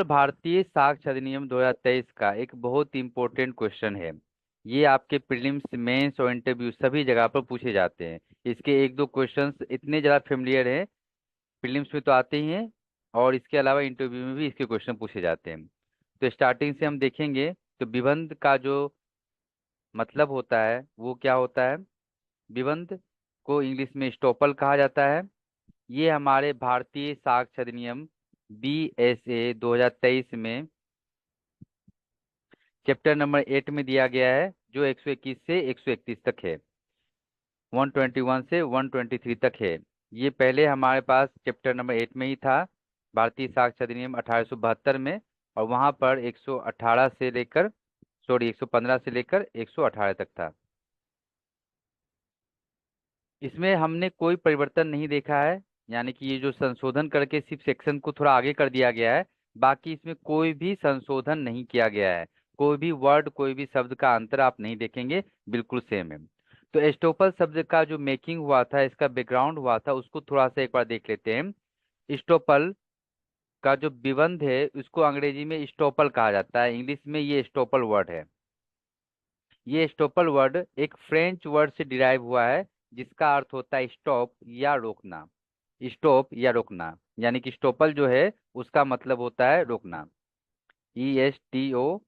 भारतीय साक्ष्य अधिनियम 2023 का एक बहुत इंपॉर्टेंट क्वेश्चन है। ये आपके प्रीलिम्स, मेंस और इंटरव्यू सभी जगह पर पूछे जाते हैं। इसके एक दो क्वेश्चंस इतने ज़्यादा फेमिलियर हैं, प्रीलिम्स में तो आते ही हैं और इसके अलावा इंटरव्यू में भी इसके क्वेश्चन पूछे जाते हैं। तो स्टार्टिंग से हम देखेंगे तो विबंध का जो मतलब होता है वो क्या होता है। विबंध को इंग्लिश में स्टॉपल कहा जाता है। ये हमारे भारतीय साक्ष्य अधिनियम BSA 2023 में चैप्टर नंबर 8 में दिया गया है, जो 121 से 131 तक है, 121 से 123 तक है। ये पहले हमारे पास चैप्टर नंबर 8 में ही था, भारतीय साक्ष्य अधिनियम 1872 में, और वहाँ पर 118 से लेकर 115 से लेकर 118 तक था। इसमें हमने कोई परिवर्तन नहीं देखा है, यानी कि ये जो संशोधन करके सिर्फ सेक्शन को थोड़ा आगे कर दिया गया है। बाकी इसमें कोई भी संशोधन नहीं किया गया है। कोई भी वर्ड, कोई भी शब्द का अंतर आप नहीं देखेंगे, बिल्कुल सेम है। तो एस्टोपल शब्द का जो मेकिंग हुआ था, इसका बैकग्राउंड हुआ था, उसको थोड़ा सा एक बार देख लेते हैं। एस्टोपल का जो विबंध है उसको अंग्रेजी में स्टोपल कहा जाता है, इंग्लिश में ये स्टोपल वर्ड है। ये स्टॉपल वर्ड एक फ्रेंच वर्ड से डिराइव हुआ है, जिसका अर्थ होता है स्टॉप या रोकना। स्टॉप या रोकना, यानी कि स्टॉपल जो है उसका मतलब होता है रोकना। ESTOPPEL,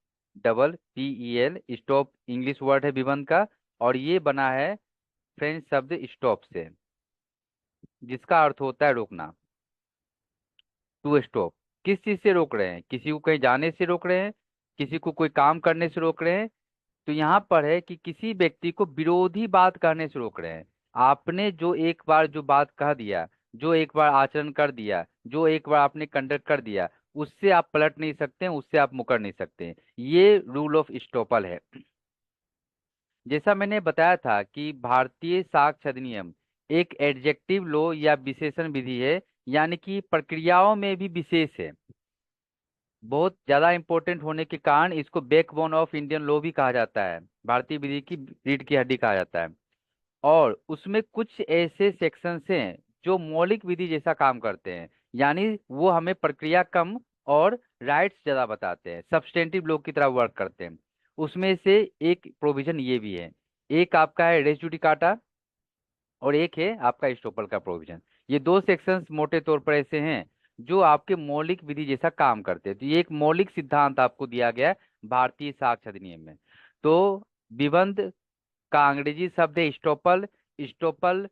स्टॉप इंग्लिश वर्ड है विबंध का, और ये बना है फ्रेंच शब्द स्टॉप से, जिसका अर्थ होता है रोकना। टू स्टॉप, किस चीज से रोक रहे हैं? किसी को कहीं जाने से रोक रहे हैं, किसी को कोई काम करने से रोक रहे हैं। तो यहाँ पर है कि किसी व्यक्ति को विरोधी बात कहने से रोक रहे हैं। आपने जो एक बार जो बात कह दिया, जो एक बार आचरण कर दिया, जो एक बार आपने कंडक्ट कर दिया, उससे आप पलट नहीं सकते हैं, उससे आप मुकर नहीं सकते हैं। ये रूल ऑफ स्टॉपल है। जैसा मैंने बताया था कि भारतीय साक्ष्य अधिनियम एक एडजेक्टिव लॉ या विशेषण विधि है, यानी कि प्रक्रियाओं में भी विशेष है। बहुत ज्यादा इंपॉर्टेंट होने के कारण इसको बैकबोन ऑफ इंडियन लॉ भी कहा जाता है, भारतीय विधि की रीढ़ की हड्डी कहा जाता है। और उसमें कुछ ऐसे सेक्शंस हैं जो मौलिक विधि जैसा काम करते हैं, यानी वो हमें प्रक्रिया कम और राइट्स ज्यादा बताते हैं, सब्सटेंटिव लॉ की तरह वर्क करते हैं। उसमें से एक प्रोविजन ये भी है। एक आपका है रेस जुडिकाटा, और एक है आपका स्टॉपल का प्रोविजन। ये दो सेक्शंस मोटे तौर पर ऐसे हैं जो आपके मौलिक विधि जैसा काम करते हैं। तो ये एक मौलिक सिद्धांत आपको दिया गया है भारतीय साक्ष्य अधिनियम में। तो विबंध का अंग्रेजी शब्द है स्टॉपल। स्टॉपल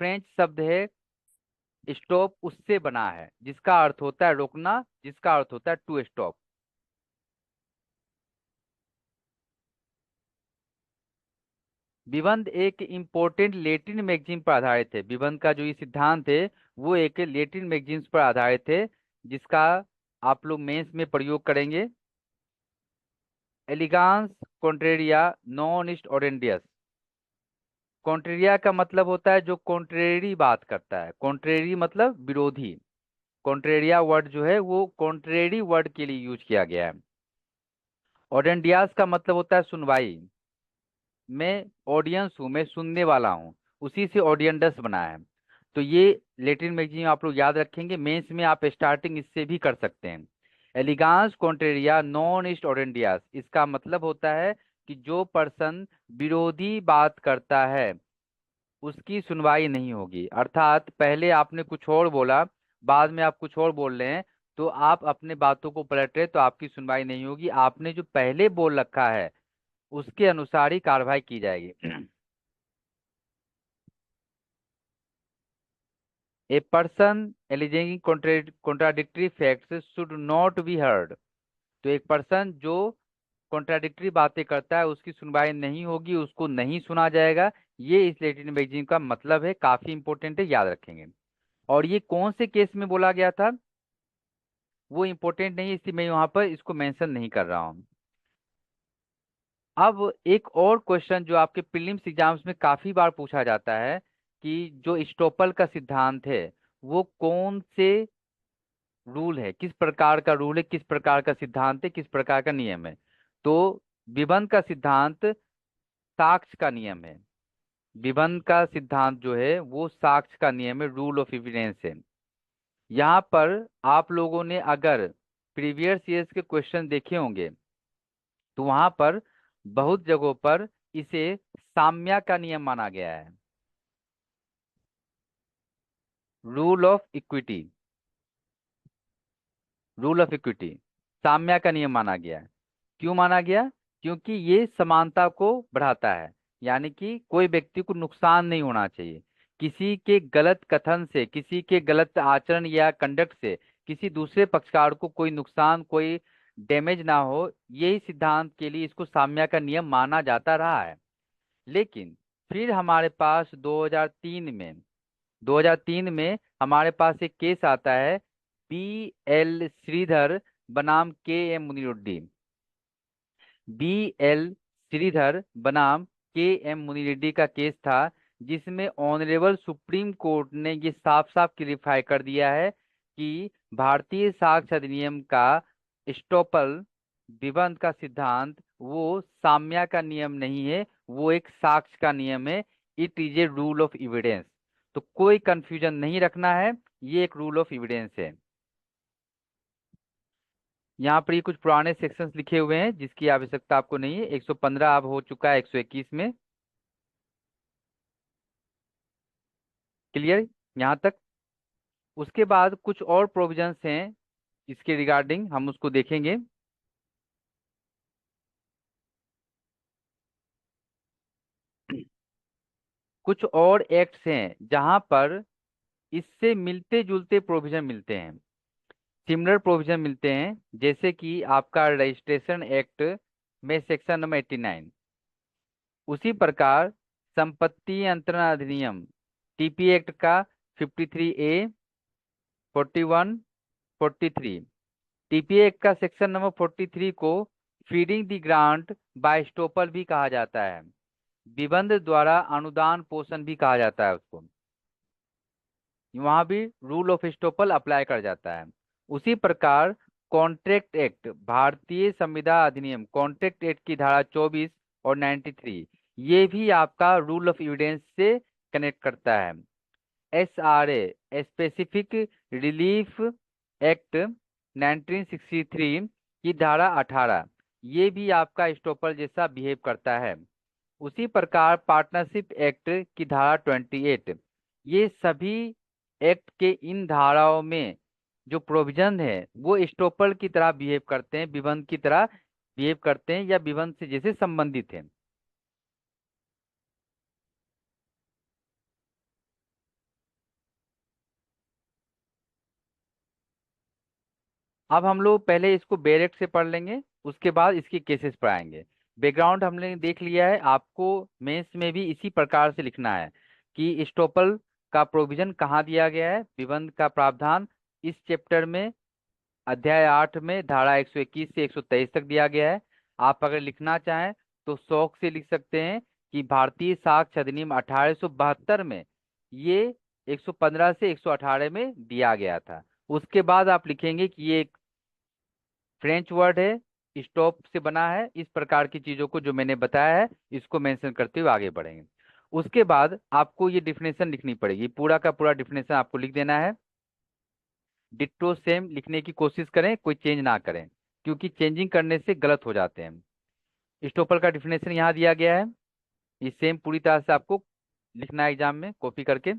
फ्रेंच शब्द है स्टॉप, उससे बना है, जिसका अर्थ होता है रोकना, जिसका अर्थ होता है टू स्टॉप। विबंध एक इम्पोर्टेंट लेटिन मैगजीन पर आधारित है। विबंध का जो ये सिद्धांत है वो एक लेटिन मैगजीन पर आधारित है, जिसका आप लोग मेंस में प्रयोग करेंगे। एलिगांस कॉन्ट्रेरिया नॉन ईस्ट ऑरेंडियस। कॉन्ट्रेरिया का मतलब होता है जो कॉन्ट्रेरी बात करता है, कॉन्ट्रेरी मतलब विरोधी। कॉन्ट्रेरिया वर्ड जो है वो कॉन्ट्रेरी वर्ड के लिए यूज किया गया है। ऑडेंडियास का मतलब होता है सुनवाई। मैं ऑडियंस हूँ, मैं सुनने वाला हूँ, उसी से ऑडियंडस बना है। तो ये लेटिन मैगजीन आप लोग याद रखेंगे, मेंस में आप स्टार्टिंग इससे भी कर सकते हैं। एलिगांस कॉन्ट्रेरिया नॉन ईस्ट ऑडेंडियास, इसका मतलब होता है कि जो पर्सन विरोधी बात करता है उसकी सुनवाई नहीं होगी। अर्थात पहले आपने कुछ और बोला, बाद में आप कुछ और बोल रहे हैं, तो आप अपने बातों को पलट रहे, तो आपकी सुनवाई नहीं होगी। आपने जो पहले बोल रखा है उसके अनुसार ही कार्रवाई की जाएगी। A person aliasing contradictory facts should not be heard. तो एक पर्सन जो कॉन्ट्राडिक्टरी बातें करता है उसकी सुनवाई नहीं होगी, उसको नहीं सुना जाएगा। ये इस लेटिन मैगजीन का मतलब है, काफी इंपॉर्टेंट है, याद रखेंगे। और ये कौन से केस में बोला गया था वो इंपॉर्टेंट नहीं है, इसलिए मैं यहाँ पर इसको मेंशन नहीं कर रहा हूँ। अब एक और क्वेश्चन जो आपके प्रीलिम्स एग्जाम्स में काफी बार पूछा जाता है कि जो स्टॉपल का सिद्धांत है वो कौन से रूल है, किस प्रकार का रूल है, किस प्रकार का सिद्धांत है, किस प्रकार का नियम है। तो विबंध का सिद्धांत साक्ष्य का नियम है। विबंध का सिद्धांत जो है वो साक्ष्य का नियम है, रूल ऑफ एविडेंस है। यहाँ पर आप लोगों ने अगर प्रीवियस ईयर्स के क्वेश्चन देखे होंगे, तो वहां पर बहुत जगहों पर इसे साम्या का नियम माना गया है। Rule of equity, rule of equity Samya का नियम माना गया है। क्यों माना गया? क्योंकि ये समानता को बढ़ाता है, यानी कि कोई व्यक्ति को नुकसान नहीं होना चाहिए। किसी के गलत कथन से, किसी के गलत आचरण या कंडक्ट से किसी दूसरे पक्षकार को कोई नुकसान, कोई डैमेज ना हो, यही सिद्धांत के लिए इसको साम्या का नियम माना जाता रहा है। लेकिन फिर हमारे पास 2003 में हमारे पास एक केस आता है, बी एल श्रीधर बनाम K M Muniruddin. B L Sridhar बनाम के एम मुनीरुद्दीन का केस था, जिसमें ऑनरेबल सुप्रीम कोर्ट ने ये साफ साफ क्लियरिफाई कर दिया है कि भारतीय साक्ष्य अधिनियम का स्टॉपल विबंध का सिद्धांत वो साम्या का नियम नहीं है, वो एक साक्ष्य का नियम है। It is a rule of evidence. तो कोई कंफ्यूजन नहीं रखना है, ये एक रूल ऑफ एविडेंस है। यहाँ पर ये कुछ पुराने सेक्शंस लिखे हुए हैं जिसकी आवश्यकता आपको नहीं है। 115 अब हो चुका है 121 में। क्लियर यहाँ तक? उसके बाद कुछ और प्रोविजंस हैं इसके रिगार्डिंग, हम उसको देखेंगे। कुछ और एक्ट्स हैं जहां पर इससे मिलते जुलते प्रोविजन मिलते हैं, सिमिलर प्रोविजन मिलते हैं। जैसे कि आपका रजिस्ट्रेशन एक्ट में सेक्शन नंबर 89, उसी प्रकार संपत्ति अंतरण अधिनियम टीपी एक्ट का 53A, 41, 43। टीपी एक्ट का सेक्शन नंबर 43 को feeding the grant by estoppel भी कहा जाता है, विबंध द्वारा अनुदान पोषण भी कहा जाता है उसको। वहां भी रूल ऑफ स्टॉपल अप्लाई कर जाता है। उसी प्रकार कॉन्ट्रैक्ट एक्ट, भारतीय संविदा अधिनियम कॉन्ट्रैक्ट एक्ट की धारा 24 और 93, ये भी आपका रूल ऑफ एविडेंस से कनेक्ट करता है। SRA स्पेसिफिक रिलीफ एक्ट 1963 की धारा 18, ये भी आपका स्टॉपल जैसा बिहेव करता है। उसी प्रकार पार्टनरशिप एक्ट की धारा 28, ये सभी एक्ट के इन धाराओं में जो प्रोविजन है वो स्टॉपल की तरह बिहेव करते हैं, विबंध की तरह बिहेव करते हैं, या विबंध से जैसे संबंधित हैं। अब हम लोग पहले इसको बेरेक्ट से पढ़ लेंगे, उसके बाद इसकी केसेस पढ़ाएंगे। बैकग्राउंड हमने देख लिया है, आपको मेंस में भी इसी प्रकार से लिखना है कि स्टॉपल का प्रोविजन कहाँ दिया गया है, विबंध का प्रावधान इस चैप्टर में अध्याय 8 में धारा 121 से 123 तक दिया गया है। आप अगर लिखना चाहें तो शौक से लिख सकते हैं कि भारतीय साक्ष्य अधिनियम 1872 में ये 115 से 118 में दिया गया था। उसके बाद आप लिखेंगे कि ये एक फ्रेंच वर्ड है, स्टॉप से बना है। इस प्रकार की चीजों को जो मैंने बताया है इसको मेंशन करते हुए आगे बढ़ेंगे। उसके बाद आपको ये डिफिनेशन लिखनी पड़ेगी, पूरा का पूरा डिफिनेशन आपको लिख देना है। डिट्टो सेम लिखने की कोशिश करें, कोई चेंज ना करें, क्योंकि चेंजिंग करने से गलत हो जाते हैं। स्टॉपर का डिफिनेशन यहाँ दिया गया है, ये सेम पूरी तरह से आपको लिखना है एग्जाम में कॉपी करके।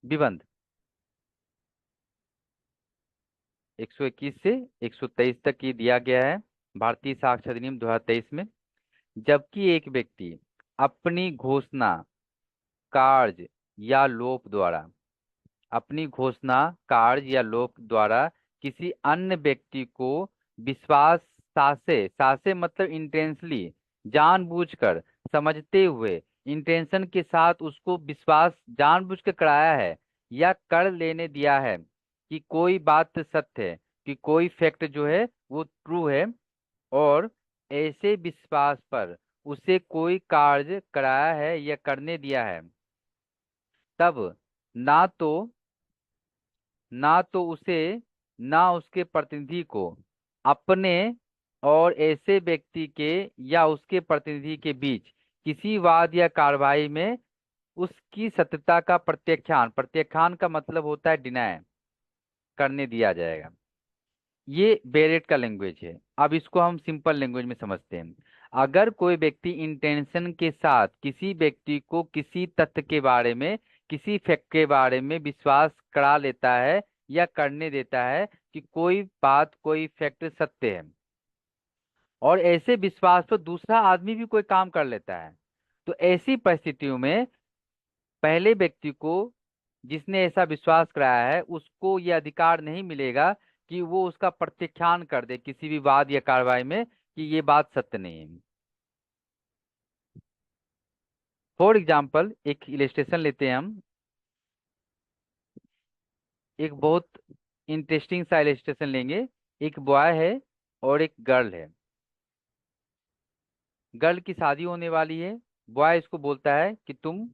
विबंध 121 से 123 तक ये दिया गया है भारतीय साक्ष्य अधिनियम 2023 में। जबकि एक व्यक्ति अपनी घोषणा, कार्य या लोक द्वारा, अपनी घोषणा, कार्य या लोक द्वारा किसी अन्य व्यक्ति को विश्वास, सासे सासे मतलब इंटेंशली, जानबूझकर, समझते हुए, इंटेंशन के साथ उसको विश्वास जानबूझकर कराया है या कर लेने दिया है कि कोई बात सत्य है, कि कोई फैक्ट जो है वो ट्रू है, और ऐसे विश्वास पर उसे कोई कार्य कराया है या करने दिया है, तब ना तो उसे, ना उसके प्रतिनिधि को अपने और ऐसे व्यक्ति के या उसके प्रतिनिधि के बीच किसी वाद या कार्रवाई में उसकी सत्यता का प्रत्याख्यान, प्रत्याख्यान का मतलब होता है डिनाय, करने दिया जाएगा। ये बेरेट का लैंग्वेज है। अब इसको हम सिंपल लैंग्वेज में समझते हैं। अगर कोई व्यक्ति इंटेंशन के साथ किसी व्यक्ति को किसी तथ्य के बारे में, किसी फैक्ट के बारे में विश्वास करा लेता है या करने देता है कि कोई बात, कोई फैक्ट सत्य है, और ऐसे विश्वास पर दूसरा आदमी भी कोई काम कर लेता है, तो ऐसी परिस्थितियों में पहले व्यक्ति को, जिसने ऐसा विश्वास कराया है, उसको ये अधिकार नहीं मिलेगा कि वो उसका प्रत्याख्यान कर दे किसी भी वाद या कार्रवाई में कि ये बात सत्य नहीं है। फॉर एग्जाम्पल एक इलिस्ट्रेशन लेते हैं हम। एक बहुत इंटरेस्टिंग सा इलिस्ट्रेशन लेंगे। एक बॉय है और एक गर्ल है। गर्ल की शादी होने वाली है। बॉय इसको बोलता है कि तुम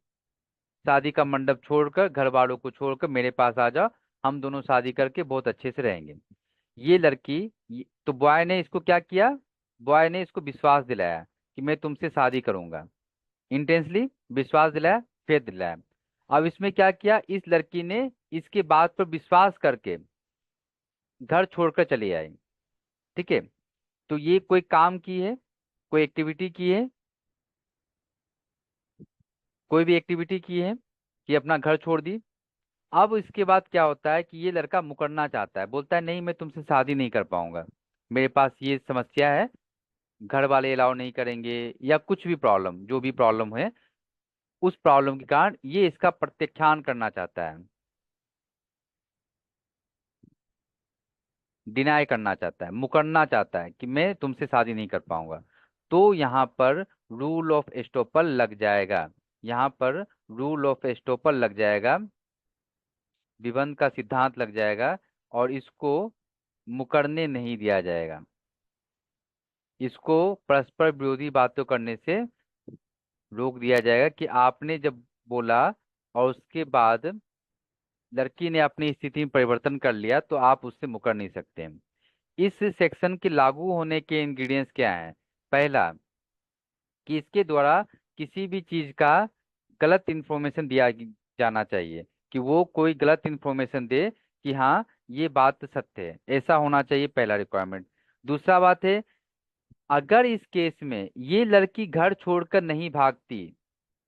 शादी का मंडप छोड़कर, घर वालों को छोड़कर मेरे पास आ जाओ, हम दोनों शादी करके बहुत अच्छे से रहेंगे। ये लड़की, तो बॉय ने इसको क्या किया, बॉय ने इसको विश्वास दिलाया कि मैं तुमसे शादी करूंगा। इंटेंसली विश्वास दिलाया, फेथ दिलाया। अब इसमें क्या किया, इस लड़की ने इसके बात पर विश्वास करके घर छोड़कर चली आई। ठीक है। तो ये कोई काम की है, कोई एक्टिविटी की है, कोई भी एक्टिविटी की है कि अपना घर छोड़ दी। अब इसके बाद क्या होता है कि ये लड़का मुकरना चाहता है, बोलता है नहीं मैं तुमसे शादी नहीं कर पाऊंगा, मेरे पास ये समस्या है, घर वाले अलाउ नहीं करेंगे, या कुछ भी प्रॉब्लम, जो भी प्रॉब्लम है, उस प्रॉब्लम के कारण ये इसका प्रत्याख्यान करना चाहता है, डिनाई करना चाहता है, मुकरना चाहता है कि मैं तुमसे शादी नहीं कर पाऊंगा। तो यहाँ पर रूल ऑफ एस्टोपल लग जाएगा। यहाँ पर रूल ऑफ एस्टोपल लग जाएगा, विबंध का सिद्धांत लग जाएगा, और इसको मुकरने नहीं दिया जाएगा। इसको परस्पर विरोधी बातों करने से रोक दिया जाएगा कि आपने जब बोला और उसके बाद लड़की ने अपनी स्थिति में परिवर्तन कर लिया, तो आप उससे मुकर नहीं सकते। इस सेक्शन के लागू होने के इंग्रेडिएंट्स क्या हैं। पहला, कि इसके द्वारा किसी भी चीज का गलत इंफॉर्मेशन दिया जाना चाहिए, कि वो कोई गलत इंफॉर्मेशन दे कि हाँ ये बात सत्य है, ऐसा होना चाहिए, पहला रिक्वायरमेंट। दूसरा बात है, अगर इस केस में ये लड़की घर छोड़कर नहीं भागती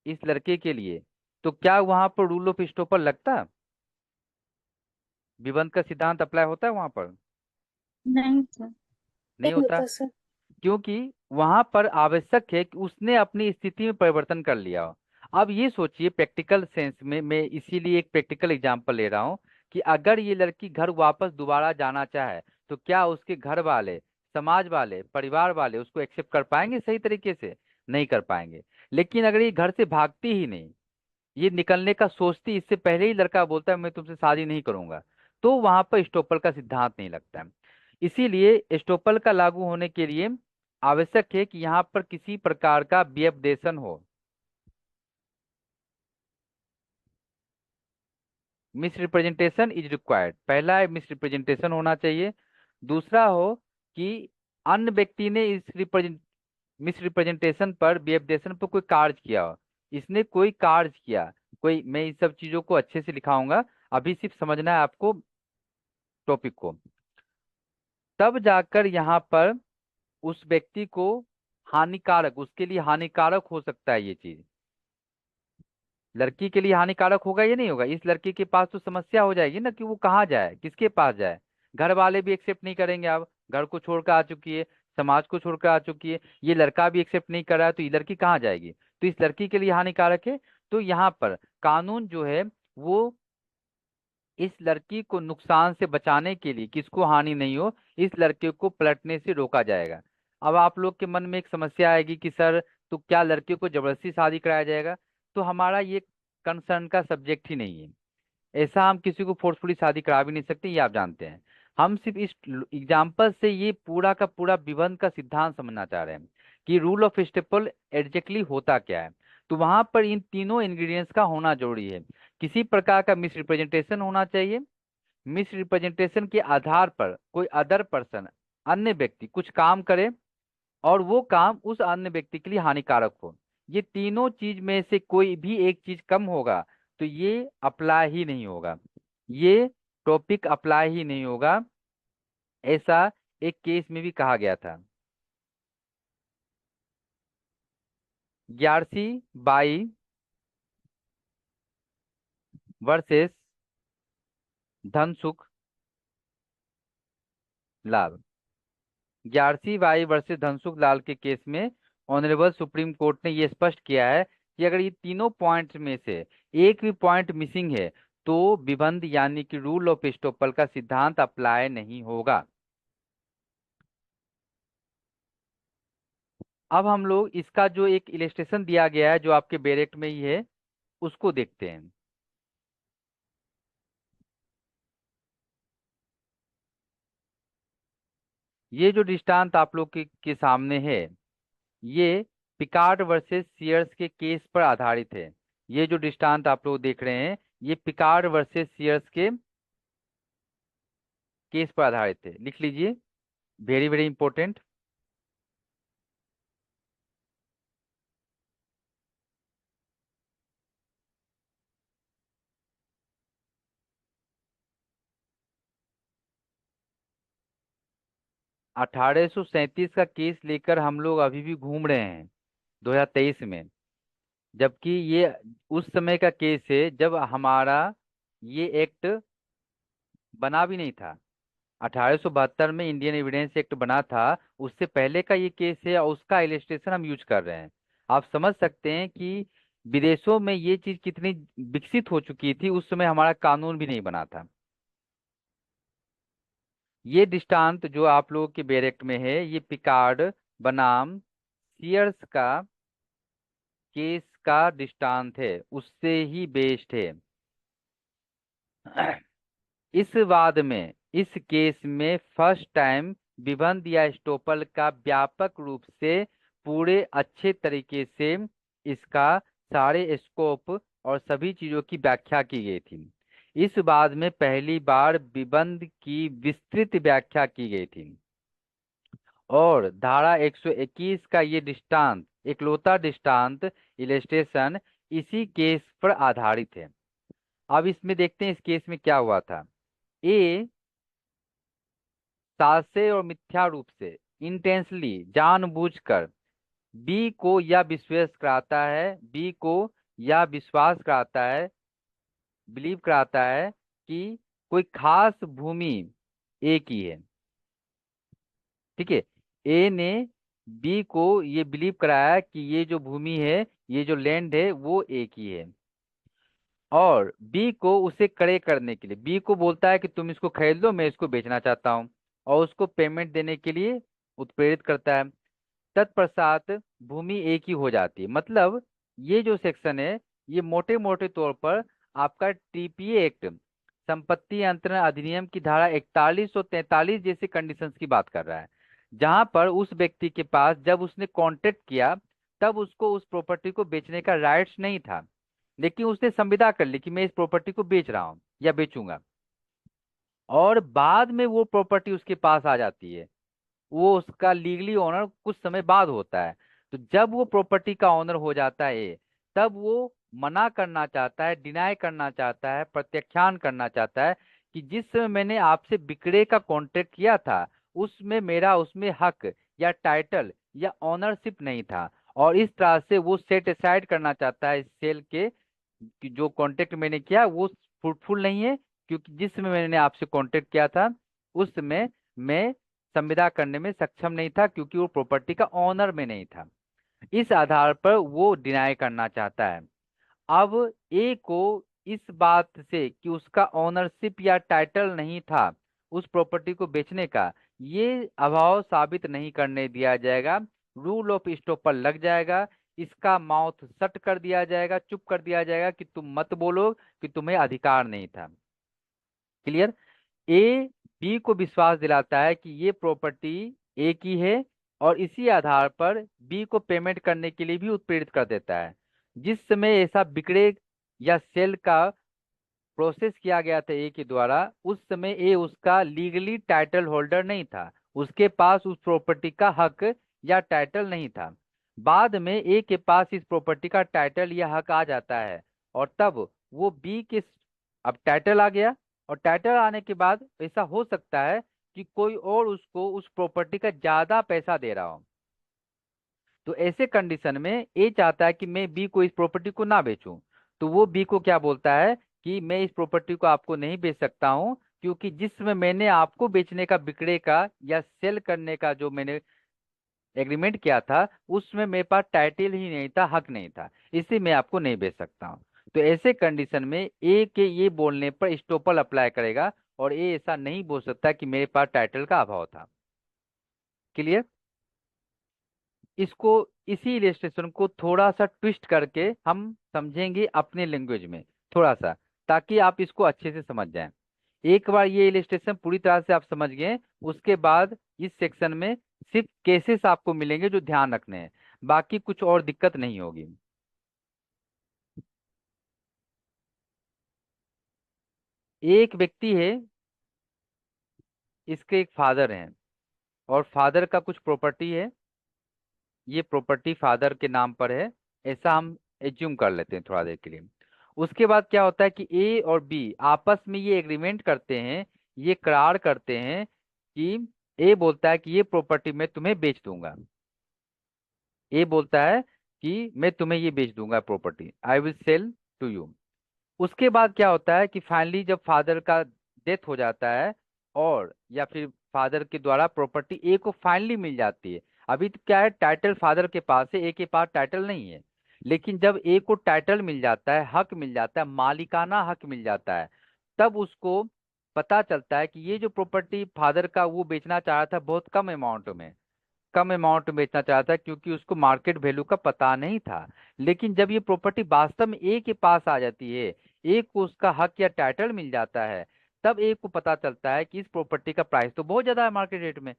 इस लड़के के लिए, तो क्या वहां पर रूल ऑफ स्टॉपर लगता, विबंध का सिद्धांत अप्लाई होता है वहां पर? नहीं सर। नहीं नहीं होता। होता सर। क्योंकि वहां पर आवश्यक है कि उसने अपनी स्थिति में परिवर्तन कर लिया हो। अब ये सोचिए प्रैक्टिकल सेंस में, मैं इसीलिए एक प्रैक्टिकल एग्जांपल ले रहा हूँ, कि अगर ये लड़की घर वापस दोबारा जाना चाहे, तो क्या उसके घर वाले, समाज वाले, परिवार वाले उसको एक्सेप्ट कर पाएंगे सही तरीके से? नहीं कर पाएंगे। लेकिन अगर ये घर से भागती ही नहीं, ये निकलने का सोचती, इससे पहले ही लड़का बोलता है मैं तुमसे शादी नहीं करूंगा, तो वहां पर स्टॉपर का सिद्धांत नहीं लगता है। इसीलिए स्टॉपर का लागू होने के लिए आवश्यक है कि यहाँ पर किसी प्रकार का व्यपदेशन हो, मिस रिप्रेजेंटेशन इज रिक्वायर्ड। पहला है मिस रिप्रेजेंटेशन होना चाहिए। दूसरा हो कि अन्य व्यक्ति ने इस मिस रिप्रेजेंटेशन पर, व्यपदेशन पर कोई कार्य किया हो। इसने कोई कार्य किया, कोई, मैं इस सब चीजों को अच्छे से लिखाऊंगा, अभी सिर्फ समझना है आपको टॉपिक को। तब जाकर यहाँ पर उस व्यक्ति को हानिकारक, उसके लिए हानिकारक हो सकता है ये चीज। लड़की के लिए हानिकारक होगा या नहीं होगा? इस लड़की के पास तो समस्या हो जाएगी ना कि वो कहाँ जाए, किसके पास जाए। घर वाले भी एक्सेप्ट नहीं करेंगे, अब घर को छोड़कर आ चुकी है, समाज को छोड़कर आ चुकी है, ये लड़का भी एक्सेप्ट नहीं कर रहा है, तो ये लड़की कहाँ जाएगी? तो इस लड़की के लिए हानिकारक है। तो यहाँ पर कानून जो है वो इस लड़की को नुकसान से बचाने के लिए, किसको हानि नहीं हो, इस लड़के को पलटने से रोका जाएगा। अब आप लोग के मन में एक समस्या आएगी कि सर, तो क्या लड़के को जबरदस्ती शादी कराया जाएगा? तो हमारा ये कंसर्न का सब्जेक्ट ही नहीं है। ऐसा हम किसी को फोर्सफुली शादी करा भी नहीं सकते, ये आप जानते हैं। हम सिर्फ इस एग्जाम्पल से ये पूरा का पूरा विबंध का सिद्धांत समझना चाह रहे हैं कि रूल ऑफ स्टेपल एग्जैक्टली होता क्या है। तो वहां पर इन तीनों इंग्रेडिएंट्स का होना जरूरी है। किसी प्रकार का मिस रिप्रेजेंटेशन होना चाहिए, मिस रिप्रेजेंटेशन के आधार पर कोई अदर पर्सन, अन्य व्यक्ति कुछ काम करे, और वो काम उस अन्य व्यक्ति के लिए हानिकारक हो। ये तीनों चीज में से कोई भी एक चीज कम होगा तो ये अप्लाई ही नहीं होगा। ये टॉपिक अप्लाई ही नहीं होगा, ऐसा एक केस में भी कहा गया था। ग्यारसी बाई वर्सेस धनसुख लाल। ग्यारसी बाई वर्सेस धनसुख लाल के केस में ऑनरेबल सुप्रीम कोर्ट ने ये स्पष्ट किया है कि अगर ये तीनों पॉइंट में से एक भी पॉइंट मिसिंग है तो विबंध यानी कि रूल ऑफ एस्टोपल का सिद्धांत अप्लाई नहीं होगा। अब हम लोग इसका जो एक इलेस्ट्रेशन दिया गया है जो आपके बैरेक्ट में ही है उसको देखते हैं। ये जो दृष्टांत आप लोग के सामने है ये पिकार्ड वर्सेस सीयर्स के केस पर आधारित है। ये जो दृष्टांत आप लोग देख रहे हैं ये पिकार्ड वर्सेस सीयर्स के केस पर आधारित है, लिख लीजिए, वेरी वेरी इंपॉर्टेंट। 1837 का केस लेकर हम लोग अभी भी घूम रहे हैं 2023 में, जबकि ये उस समय का केस है जब हमारा ये एक्ट बना भी नहीं था। 1872 में इंडियन एविडेंस एक्ट बना था, उससे पहले का ये केस है और उसका इलस्ट्रेशन हम यूज कर रहे हैं। आप समझ सकते हैं कि विदेशों में ये चीज कितनी विकसित हो चुकी थी, उस समय हमारा कानून भी नहीं बना था। ये दृष्टांत जो आप लोगों के बैरेक्ट में है ये पिकार्ड बनाम सीयर्स का केस का दृष्टांत है, उससे ही बेस्ड है। इस वाद में इस केस में फर्स्ट टाइम विबंध या स्टोपल का व्यापक रूप से पूरे अच्छे तरीके से इसका सारे स्कोप और सभी चीजों की व्याख्या की गई थी। इस वाद में पहली बार विबंध की विस्तृत व्याख्या की गई थी और धारा 121 का ये दृष्टांत इकलौता दृष्टांत इलेस्ट्रेशन इसी केस पर आधारित है। अब इसमें देखते हैं इस केस में क्या हुआ था। ए सासे और मिथ्या रूप से इंटेंसली जानबूझकर बी को यह विश्वास कराता है, बी को यह विश्वास कराता है, बिलीव कराता है कि कोई खास भूमि ए की है। ठीक है, ए ने बी को ये बिलीव कराया कि ये जो भूमि है, ये जो लैंड है वो ए की है, और बी को उसे क्रय करने के लिए बी को बोलता है कि तुम इसको खरीद लो, मैं इसको बेचना चाहता हूँ, और उसको पेमेंट देने के लिए उत्प्रेरित करता है। तत्पश्चात भूमि एक ही हो जाती है। मतलब ये जो सेक्शन है ये मोटे मोटे तौर पर आपका टीपीए एक्ट संपत्ति अंतरण अधिनियम की धारा 41 और 43 जैसे कंडीशंस की बात कर रहा है, जहां पर उस व्यक्ति के पास जब उसने कॉन्ट्रैक्ट किया तब उसको उस प्रॉपर्टी को बेचने का राइट्स नहीं था, लेकिन उसने संविदा कर ली कि मैं इस प्रॉपर्टी को बेच रहा हूँ या बेचूंगा, और बाद में वो प्रॉपर्टी उसके पास आ जाती है। वो उसका लीगली ओनर कुछ समय बाद होता है। तो जब वो प्रॉपर्टी का ओनर हो जाता है तब वो मना करना चाहता है, डिनाई करना चाहता है, प्रत्याख्यान करना चाहता है कि जिस समय मैंने आपसे बिक्रे का कॉन्ट्रैक्ट किया था उसमें मेरा उसमें हक या टाइटल या ओनरशिप नहीं था, और इस तरह से वो सेट असाइड करना चाहता है इस सेल के कि जो कॉन्ट्रैक्ट मैंने किया वो फ्रूटफुल नहीं है, क्योंकि जिस समय मैंने आपसे कॉन्ट्रैक्ट किया था उस समय मैं संविदा करने में सक्षम नहीं था क्योंकि वो प्रॉपर्टी का ऑनर में नहीं था। इस आधार पर वो डिनाई करना चाहता है। अब ए को इस बात से कि उसका ओनरशिप या टाइटल नहीं था उस प्रॉपर्टी को बेचने का, ये अभाव साबित नहीं करने दिया जाएगा, रूल ऑफ स्टॉपर लग जाएगा, इसका माउथ शट कर दिया जाएगा, चुप कर दिया जाएगा कि तुम मत बोलो कि तुम्हें अधिकार नहीं था। क्लियर। ए बी को विश्वास दिलाता है कि ये प्रॉपर्टी ए की है और इसी आधार पर बी को पेमेंट करने के लिए भी उत्प्रेरित कर देता है। जिस समय ऐसा विक्रय या सेल का प्रोसेस किया गया था ए के द्वारा उस समय ए उसका लीगली टाइटल होल्डर नहीं था, उसके पास उस प्रॉपर्टी का हक या टाइटल नहीं था। बाद में ए के पास इस प्रॉपर्टी का टाइटल या हक आ जाता है और तब वो बी के अब टाइटल आ गया, और टाइटल आने के बाद ऐसा हो सकता है कि कोई और उसको उस प्रॉपर्टी का ज्यादा पैसा दे रहा हो। तो ऐसे कंडीशन में ए चाहता है कि मैं बी को इस प्रॉपर्टी को ना बेचूं। तो वो बी को क्या बोलता है कि मैं इस प्रॉपर्टी को आपको नहीं बेच सकता हूं, क्योंकि जिसमें मैंने आपको बेचने का, विक्रय का या सेल करने का जो मैंने एग्रीमेंट किया था, उसमें मेरे पास टाइटल ही नहीं था, हक नहीं था, इसलिए मैं आपको नहीं बेच सकता हूँ। तो ऐसे कंडीशन में ए के ये बोलने पर स्टॉपल अप्लाई करेगा, और ए ऐसा नहीं बोल सकता कि मेरे पास टाइटल का अभाव था। क्लियर? इसको, इसी इलिस्ट्रेशन को थोड़ा सा ट्विस्ट करके हम समझेंगे अपने लैंग्वेज में थोड़ा सा, ताकि आप इसको अच्छे से समझ जाएं। एक बार ये इलिस्ट्रेशन पूरी तरह से आप समझ गए, उसके बाद इस सेक्शन में सिर्फ केसेस आपको मिलेंगे जो ध्यान रखने हैं, बाकी कुछ और दिक्कत नहीं होगी। एक व्यक्ति है, इसके एक फादर हैं, और फादर का कुछ प्रॉपर्टी है, ये प्रॉपर्टी फादर के नाम पर है, ऐसा हम एज्यूम कर लेते हैं थोड़ा देर के लिए। उसके बाद क्या होता है कि ए और बी आपस में ये एग्रीमेंट करते हैं, ये करार करते हैं कि ए बोलता है कि ये प्रॉपर्टी मैं तुम्हें बेच दूंगा। ए बोलता है कि मैं तुम्हें ये बेच दूंगा property, I will sell to you. उसके बाद क्या होता है कि फाइनली जब फादर का डेथ हो जाता है, और या फिर फादर के द्वारा प्रॉपर्टी ए को फाइनली मिल जाती है। अभी तो क्या है, टाइटल फादर के पास है, ए के पास टाइटल नहीं है। लेकिन जब ए को टाइटल मिल जाता है, हक मिल जाता है, मालिकाना हक मिल जाता है, तब उसको पता चलता है कि ये जो प्रॉपर्टी फादर का वो बेचना चाह रहा था बहुत कम अमाउंट में, कम अमाउंट में बेचना चाहता है, क्योंकि उसको मार्केट वैल्यू का पता नहीं था। लेकिन जब ये प्रॉपर्टी वास्तव में ए के पास आ जाती है, ए को उसका हक या टाइटल मिल जाता है, तब ए को पता चलता है कि इस प्रॉपर्टी का प्राइस तो बहुत ज्यादा है मार्केट रेट में।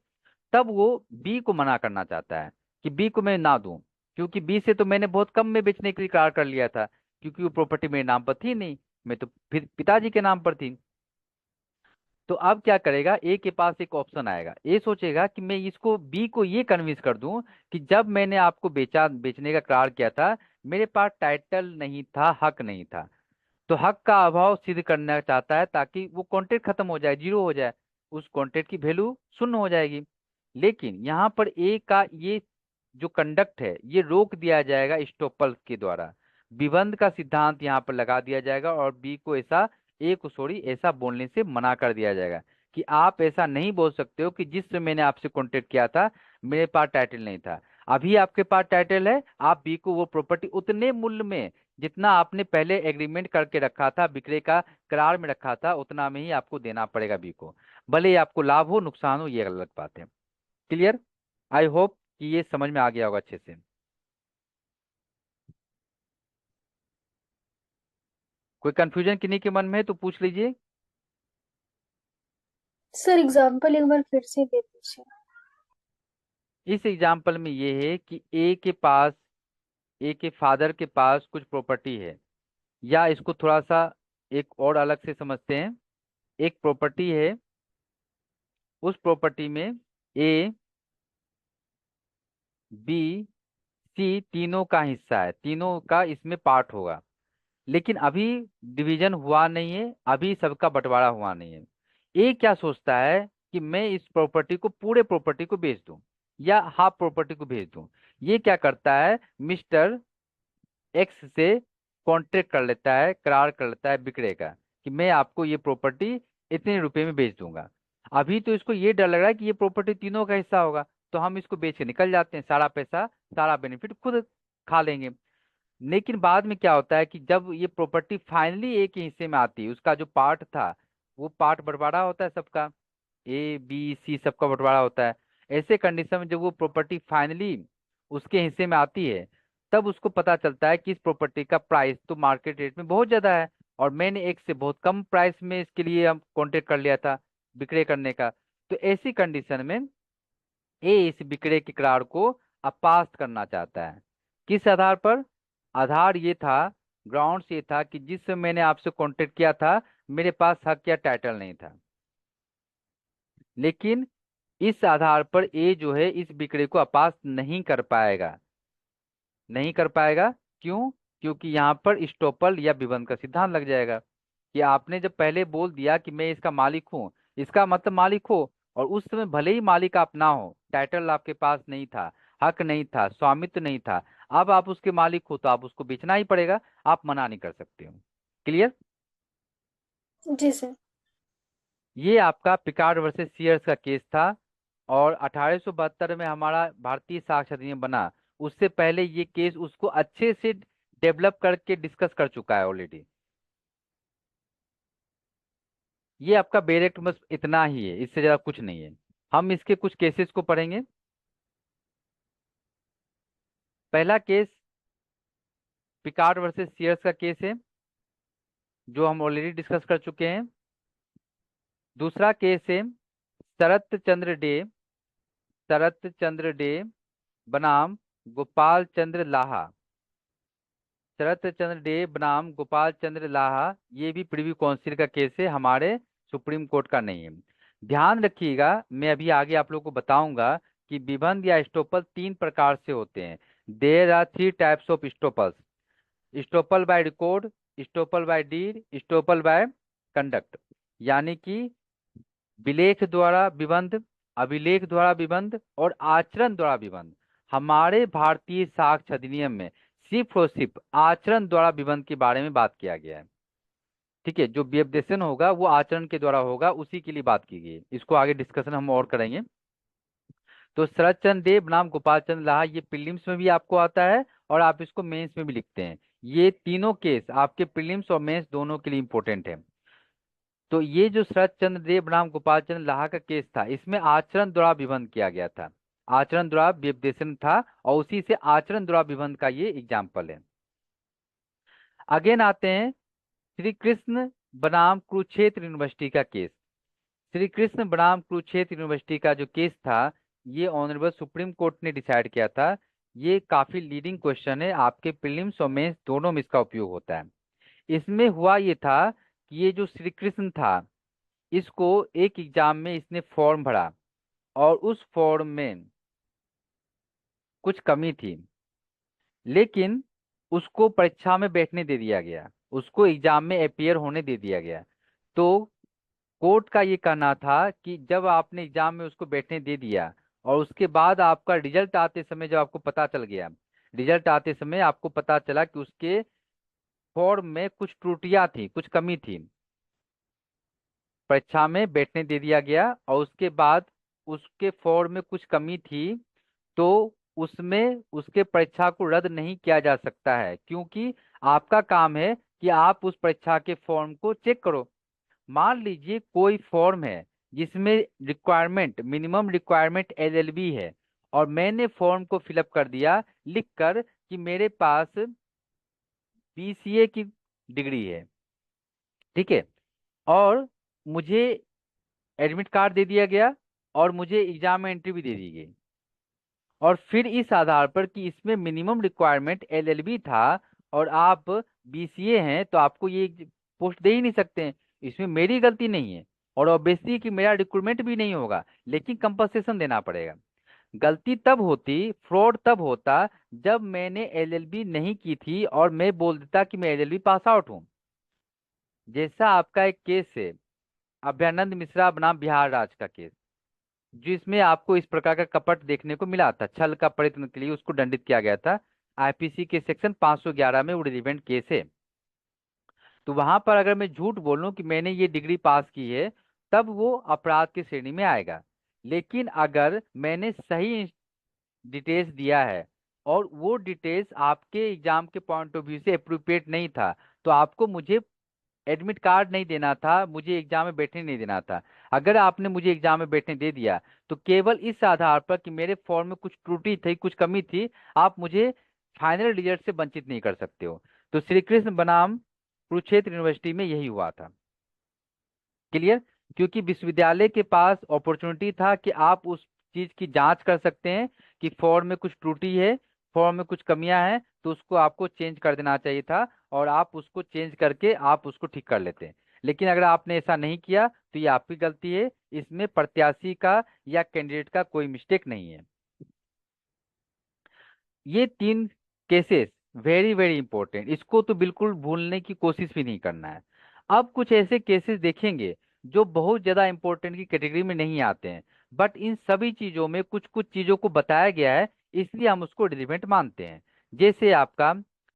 तब वो बी को मना करना चाहता है कि बी को मैं ना दूं, क्योंकि बी से तो मैंने बहुत कम में बेचने के लिए करार कर लिया था, क्योंकि वो प्रॉपर्टी मेरे नाम पर थी नहीं, मैं तो फिर पिताजी के नाम पर थी। तो अब क्या करेगा, ए के पास एक ऑप्शन आएगा, ए सोचेगा कि मैं इसको बी को ये कन्विंस कर दूं कि जब मैंने आपको बेचने का करार किया था, मेरे पास टाइटल नहीं था, हक नहीं था। तो हक का अभाव सिद्ध करना चाहता है, ताकि वो कॉन्ट्रैक्ट खत्म हो जाए, जीरो हो जाए, उस कॉन्ट्रैक्ट की वैल्यू शून्य हो जाएगी। लेकिन यहाँ पर ए का ये जो कंडक्ट है, ये रोक दिया जाएगा स्टॉपल के द्वारा। विबंध का सिद्धांत यहाँ पर लगा दिया जाएगा, और बी को ऐसा, ए को सॉरी ऐसा बोलने से मना कर दिया जाएगा कि आप ऐसा नहीं बोल सकते हो कि जिससे मैंने आपसे कॉन्टेक्ट किया था मेरे पास टाइटल नहीं था। अभी आपके पास टाइटल है, आप बी को वो प्रॉपर्टी उतने मूल्य में, जितना आपने पहले एग्रीमेंट करके रखा था, विक्रय का करार में रखा था, उतना में ही आपको देना पड़ेगा बी को। भले ही आपको लाभ हो नुकसान हो, ये अलग बात है। क्लियर? आई होप कि ये समझ में आ गया होगा अच्छे से। कोई कंफ्यूजन किन्हीं के मन में है तो पूछ लीजिए। सर एग्जाम्पल एक बार फिर से दे दीजिए। इस एग्जाम्पल में ये है कि ए के पास, ए के फादर के पास कुछ प्रॉपर्टी है, या इसको थोड़ा सा एक और अलग से समझते हैं। एक प्रॉपर्टी है, उस प्रॉपर्टी में ए, बी, सी तीनों का हिस्सा है, तीनों का इसमें पार्ट होगा। लेकिन अभी डिवीजन हुआ नहीं है, अभी सबका बंटवारा हुआ नहीं है। ए क्या सोचता है कि मैं इस प्रॉपर्टी को, पूरे प्रॉपर्टी को बेच दूं, या हाफ प्रॉपर्टी को भेज दूं। ये क्या करता है, मिस्टर एक्स से कॉन्ट्रैक्ट कर लेता है, करार कर लेता है विक्रय का, कि मैं आपको ये प्रॉपर्टी इतने रुपए में बेच दूंगा। अभी तो इसको ये डर लग रहा है कि ये प्रॉपर्टी तीनों का हिस्सा होगा, तो हम इसको बेच के निकल जाते हैं, सारा पैसा, सारा बेनिफिट खुद खा लेंगे। लेकिन बाद में क्या होता है कि जब ये प्रॉपर्टी फाइनली एक ही हिस्से में आती है, उसका जो पार्ट था, वो पार्ट बंटवारा होता है सबका, ए बी सी सबका बंटवारा होता है। ऐसे कंडीशन में जब वो प्रॉपर्टी फाइनली उसके हिस्से में आती है, तब उसको पता चलता है कि इस प्रॉपर्टी का प्राइस तो मार्केट रेट में बहुत ज्यादा है, और मैंने एक से बहुत कम प्राइस में इसके लिए हम कॉन्टेक्ट कर लिया था विक्रय करने का। तो ऐसी कंडीशन में ए इस विक्रय के करार को अपास्त करना चाहता है। किस आधार पर? आधार ये था, ग्राउंड्स ये था कि जिस समय मैंने आपसे कांटेक्ट किया था, मेरे पास हक या टाइटल नहीं था। लेकिन इस आधार पर ए जो है इस विक्रय को अपास्त नहीं कर पाएगा, नहीं कर पाएगा। क्यों? क्योंकि यहाँ पर स्टॉपल या विबंध का सिद्धांत लग जाएगा। कि आपने जब पहले बोल दिया कि मैं इसका मालिक हूँ, इसका मतलब मालिक हो, और उस समय भले ही मालिक आप ना हो, टाइटल आपके पास नहीं था, हक नहीं था, स्वामित्व नहीं था, अब आप उसके मालिक हो तो आप उसको बेचना ही पड़ेगा, आप मना नहीं कर सकते हो। क्लियर? जी सर। ये आपका पिकार्ड वर्सेस सीयर्स का केस था। और 1872 में हमारा भारतीय साक्ष्य अधिनियम बना, उससे पहले ये केस उसको अच्छे से डेवलप करके डिस्कस कर चुका है ऑलरेडी। ये आपका बेरेक्ट बस इतना ही है, इससे ज्यादा कुछ नहीं है। हम इसके कुछ केसेस को पढ़ेंगे। पहला केस पिकार्ड वर्सेस सीयर्स का केस है, जो हम ऑलरेडी डिस्कस कर चुके हैं। दूसरा केस है शरत चंद्र डे, शरत चंद्र डे बनाम गोपाल चंद्र लाहा, शरत चंद्र डे बनाम गोपाल चंद्र लाहा। ये भी प्रीवी काउंसिल का केस है, हमारे सुप्रीम कोर्ट का नहीं है। ध्यान रखिएगा, मैं अभी आगे आप लोग को बताऊंगा कि विबंध या स्टोपल तीन प्रकार से होते हैं। There are three types of estoppels: estoppel by record, estoppel by deed, estoppel by conduct. यानी कि विलेख द्वारा विबंध, अभिलेख द्वारा विबंध और आचरण द्वारा विबंध। हमारे भारतीय साक्ष्य अधिनियम में सिर्फ और सिर्फ आचरण द्वारा विबंध के बारे में बात किया गया है। ठीक है, जो व्यपदेशन होगा वो आचरण के द्वारा होगा, उसी के लिए बात की गई है। इसको आगे डिस्कशन हम और करेंगे। तो शरद चंद्र डे बनाम गोपाल चंद्र लाहा, ये प्रीलिम्स में भी आपको आता है और आप इसको मेंस में भी लिखते हैं। ये तीनों केस आपके प्रीलिम्स और मेंस दोनों के लिए इंपॉर्टेंट है। तो ये जो शरद चंद्र डे बनाम गोपाल चंद्र लाहा का केस था, इसमें आचरण द्वारा विबंध किया गया था, आचरण द्वारा व्यपदेशन था, और उसी से आचरण द्वारा विबंध का ये एग्जाम्पल है। अगेन आते हैं श्री कृष्ण बनाम कुरुक्षेत्र यूनिवर्सिटी का केस। श्री कृष्ण बनाम कुरुक्षेत्र यूनिवर्सिटी का जो केस था, ये ऑनरेबल सुप्रीम कोर्ट ने डिसाइड किया था। ये काफी लीडिंग क्वेश्चन है, आपके प्रीलिम्स और मेंस दोनों में इसका उपयोग होता है। इसमें हुआ ये था कि ये जो श्री कृष्ण था, इसको एक एग्जाम में इसने फॉर्म भरा, और उस फॉर्म में कुछ कमी थी, लेकिन उसको परीक्षा में बैठने दे दिया गया, उसको एग्जाम में अपियर होने दे दिया गया। तो कोर्ट का ये कहना था कि जब आपने एग्जाम में उसको बैठने दे दिया, और उसके बाद आपका रिजल्ट आते समय जब आपको पता चल गया, रिजल्ट आते समय आपको पता चला कि उसके फॉर्म में कुछ त्रुटियां थी, कुछ कमी थी, परीक्षा में बैठने दे दिया गया, और उसके बाद उसके फॉर्म में कुछ कमी थी, तो उसमें उसके परीक्षा को रद्द नहीं किया जा सकता है, क्योंकि आपका काम है कि आप उस परीक्षा के फॉर्म को चेक करो। मान लीजिए कोई फॉर्म है जिसमें रिक्वायरमेंट, मिनिमम रिक्वायरमेंट एलएलबी है, और मैंने फॉर्म को फिलअप कर दिया लिखकर कि मेरे पास बीसीए की डिग्री है, ठीक है, और मुझे एडमिट कार्ड दे दिया गया, और मुझे एग्जाम में एंट्री भी दे दी गई, और फिर इस आधार पर कि इसमें मिनिमम रिक्वायरमेंट एलएलबी था और आप बीसीए हैं, तो आपको ये पोस्ट दे ही नहीं सकते हैं। इसमें मेरी गलती नहीं है, और ऑब्वियसली कि मेरा रिक्रूटमेंट भी नहीं होगा, लेकिन कंपनसेशन देना पड़ेगा। गलती तब होती, फ्रॉड तब होता, जब मैंने एलएलबी नहीं की थी और मैं बोल देता कि मैं एलएलबी पास आउट हूँ। जैसा आपका एक केस है, अभयानंद मिश्रा बनाम बिहार राज्य का केस, जिसमें आपको इस प्रकार का कपट देखने को मिला था, छल का प्रयत्न के लिए उसको दंडित किया गया था। आईपीसी के सेक्शन 511 में वो रिलीवेंट केस है। तो वहां पर अगर मैं झूठ बोलूं कि मैंने ये डिग्री पास की है, तब वो अपराध की श्रेणी में आएगा। लेकिन अगर मैंने सही डिटेल्स दिया है, और वो डिटेल्स आपके एग्जाम के पॉइंट ऑफ व्यू से अप्रोप्रिएट नहीं था, तो आपको मुझे एडमिट कार्ड नहीं देना था, मुझे एग्जाम में बैठने नहीं देना था। अगर आपने मुझे एग्जाम में बैठने दे दिया, तो केवल इस आधार पर कि मेरे फॉर्म में कुछ त्रुटि थी, कुछ कमी थी, आप मुझे फाइनल रिजल्ट से वंचित नहीं कर सकते हो। तो श्री कृष्ण बनाम कुरुक्षेत्र यूनिवर्सिटी में यही हुआ था। क्लियर? क्योंकि विश्वविद्यालय के पास अपॉर्चुनिटी था कि आप उस चीज की जांच कर सकते हैं कि फॉर्म में कुछ त्रुटि है, फॉर्म में कुछ कमियां हैं, तो उसको आपको चेंज कर देना चाहिए था, और आप उसको चेंज करके आप उसको ठीक कर लेते हैं। लेकिन अगर आपने ऐसा नहीं किया, तो ये आपकी गलती है, इसमें प्रत्याशी का या कैंडिडेट का कोई मिस्टेक नहीं है। ये तीन केसेस वेरी वेरी इंपॉर्टेंट, इसको तो बिल्कुल भूलने की कोशिश भी नहीं करना है। अब कुछ ऐसे केसेस देखेंगे जो बहुत ज्यादा इंपॉर्टेंट की कैटेगरी में नहीं आते हैं, बट इन सभी चीजों में कुछ कुछ चीजों को बताया गया है, इसलिए हम उसको रिलेवेंट मानते हैं। जैसे आपका